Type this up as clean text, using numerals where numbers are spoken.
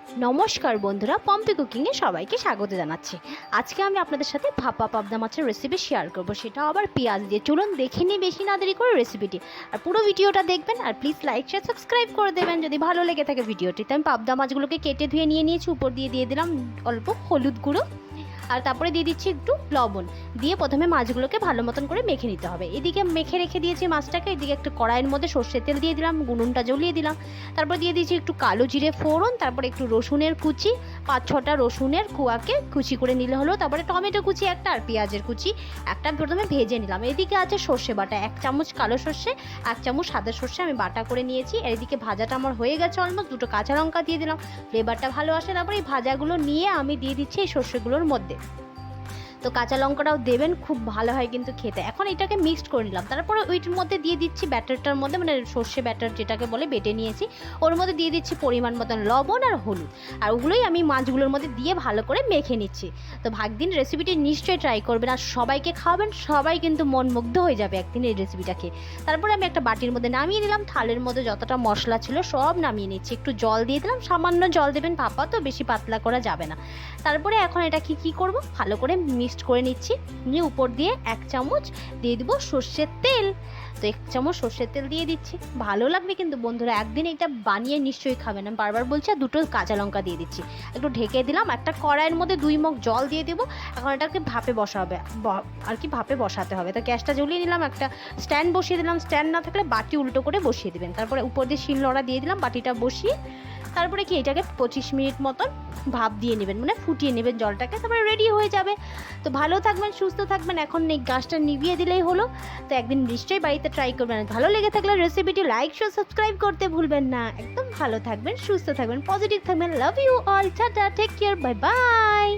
নমস্কার বন্ধুরা, পম্পি কুকিংয়ে সবাইকে স্বাগত জানাচ্ছি। আজকে আমি আপনাদের সাথে ভাপা পাবদা মাছের রেসিপি শেয়ার করব, সেটা আবার পেঁয়াজ দিয়ে। চলুন দেখে নিই বেশি না দেরি করে রেসিপিটি, আর পুরো ভিডিওটা দেখবেন। আর প্লিজ লাইক শেয়ার সাবস্ক্রাইব করে দেবেন যদি ভালো লেগে থাকে ভিডিওটিতে। আমি পাবদা মাছগুলোকে কেটে ধুয়ে নিয়ে নিয়েছি, উপর দিয়ে দিলাম অল্প হলুদ গুঁড়ো, আর তারপরে দিয়ে দিচ্ছি একটু লবণ। দিয়ে প্রথমে মাছগুলোকে ভালো মতন করে মেখে নিতে হবে। এদিকে মেখে রেখে দিয়েছি মাছটাকে। এদিকে একটু কড়াইয়ের মধ্যে সর্ষের তেল দিয়ে দিলাম, গুনুনটা জ্বলিয়ে দিলাম। তারপর দিয়ে দিয়েছি একটু কালো জিরে ফোড়ন, তারপরে একটু রসুনের কুচি, 5-6টা রসুনের কুয়াকে কুচি করে নিলে হলো। তারপরে টমেটো কুচি একটা আর পেঁয়াজের কুচি একটা প্রথমে ভেজে নিলাম। এদিকে আছে সর্ষে বাটা, 1 চামচ কালো সর্ষে, 1 চামচ সাদা সর্ষে আমি বাটা করে নিয়েছি। আর এদিকে ভাজাটা আমার হয়ে গেছে অলমোস্ট। 2টো কাঁচা লঙ্কা দিয়ে দিলাম, ফ্লেভারটা ভালো আসে। তারপরে এই ভাজাগুলো নিয়ে আমি দিয়ে দিচ্ছি এই সর্ষেগুলোর মধ্যে। তো কাঁচা লঙ্কাটাও দেবেন, খুব ভালো হয় কিন্তু খেতে। এখন এটাকে মিক্সড করে নিলাম। তারপরে ওইটার মধ্যে দিয়ে দিচ্ছি ব্যাটারটার মধ্যে, মানে সর্ষে ব্যাটার যেটাকে বলে বেটে নিয়েছি, ওর মধ্যে দিয়ে দিচ্ছি পরিমাণ মতন লবণ আর হলুদ। আর ওগুলোই আমি মাছগুলোর মধ্যে দিয়ে ভালো করে মেখে নিচ্ছি। তো ভাগদিন রেসিপিটি নিশ্চয়ই ট্রাই করবেন আর সবাইকে খাওয়াবেন, সবাই কিন্তু মনমুগ্ধ হয়ে যাবে একদিন এই রেসিপিটা খেয়ে। তারপরে আমি একটা বাটির মধ্যে নামিয়ে নিলাম, থালের মধ্যে যতটা মশলা ছিল সব নামিয়ে নিচ্ছি। একটু জল দিয়ে দিলাম, সামান্য জল দেবেন, ভাপা তো বেশি পাতলা করা যাবে না। তারপরে এখন এটা কি করব, ভালো করে মিক্সড করে নিচ্ছি। নিয়ে উপর দিয়ে 1 চামচ দিয়ে দিব সর্ষের তেল। তো 1 চামচ সর্ষের তেল দিয়ে দিচ্ছি। ভালো লাগবে কিন্তু বন্ধুরা, একদিন এটা বানিয়ে নিশ্চয়ই খাবেন। আমি বারবার বলছি। আর 2টো কাঁচা লঙ্কা দিয়ে দিচ্ছি। একটু ঢেকে দিলাম। একটা কড়াইয়ের মধ্যে 2 মগ জল দিয়ে দেবো। এখন এটাকে ভাপে বসাবে ভাপে বসাতে হবে। তো গ্যাসটা জ্বলিয়ে নিলাম, একটা স্ট্যান্ড বসিয়ে দিলাম। স্ট্যান্ড না থাকলে বাটি উল্টো করে বসিয়ে দেবেন। তারপরে উপর দিয়ে শিলনোড়া দিয়ে দিলাম, বাটিটা বসিয়ে। তারপরে এটাকে 25 মিনিট মতন ভাপ দিয়ে নেবেন, মানে ফুটিয়ে নেবেন জলটাকে। তারপরে রেডি হয়ে যাবে। তো ভালো থাকবেন, সুস্থ থাকবেন। এখন এই গাছটা নিভিয়ে দিলেই হলো। তো একদিন নিশ্চয়ই বাড়িতে ট্রাই করবেন। ভালো লেগে থাকলে রেসিপিটি লাইক শেয়ার সাবস্ক্রাইব করতে ভুলবেন না। একদম ভালো থাকবেন, সুস্থ থাকবেন, পজিটিভ থাকবেন। Love you all, tata, take care, bye by.